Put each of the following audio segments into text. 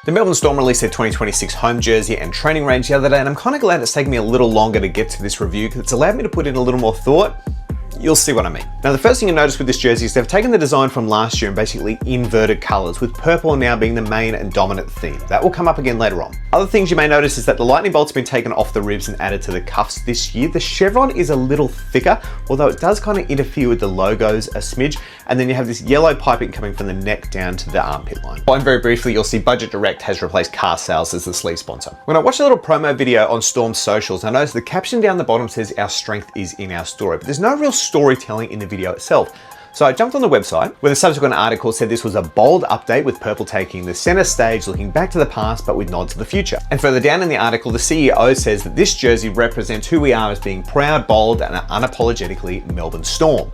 The Melbourne Storm released their 2026 home jersey and training range the other day, and I'm kind of glad it's taken me a little longer to get to this review because it's allowed me to put in a little more thought. You'll see what I mean. Now, the first thing you notice with this jersey is they've taken the design from last year and basically inverted colors, with purple now being the main and dominant theme. That will come up again later on. Other things you may notice is that the lightning bolt's been taken off the ribs and added to the cuffs this year. The chevron is a little thicker, although it does kind of interfere with the logos a smidge. And then you have this yellow piping coming from the neck down to the armpit line. And very briefly, you'll see Budget Direct has replaced Car Sales as the sleeve sponsor. When I watched a little promo video on Storm's socials, I noticed the caption down the bottom says, "Our strength is in our story," but there's no real storytelling in the video itself. So I jumped on the website where the subsequent article said this was a bold update with purple taking the center stage, looking back to the past, but with nods to the future. And further down in the article, the CEO says that this jersey represents who we are as being proud, bold, and unapologetically Melbourne Storm.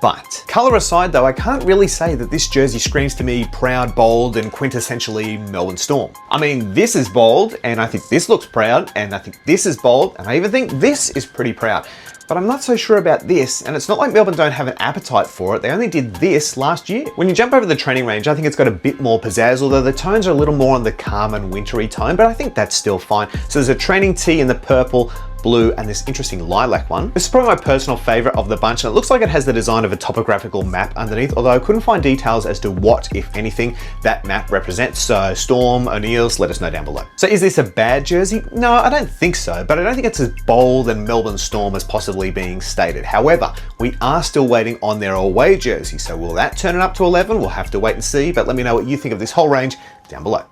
But color aside though, I can't really say that this jersey screams to me proud, bold, and quintessentially Melbourne Storm. I mean, this is bold, and I think this looks proud, and I think this is bold, and I even think this is pretty proud. But I'm not so sure about this, and it's not like Melbourne don't have an appetite for it. They only did this last year. When you jump over the training range, I think it's got a bit more pizzazz, although the tones are a little more on the calm and wintry tone, but I think that's still fine. So there's a training tee in the purple, blue, and this interesting lilac one. This is probably my personal favorite of the bunch, and it looks like it has the design of a topographical map underneath, although I couldn't find details as to what, if anything, that map represents. So Storm, O'Neill's, let us know down below. So is this a bad jersey? No, I don't think so, but I don't think it's as bold and Melbourne Storm as possibly being stated. However, we are still waiting on their away jersey, so will that turn it up to 11? We'll have to wait and see, but let me know what you think of this whole range down below.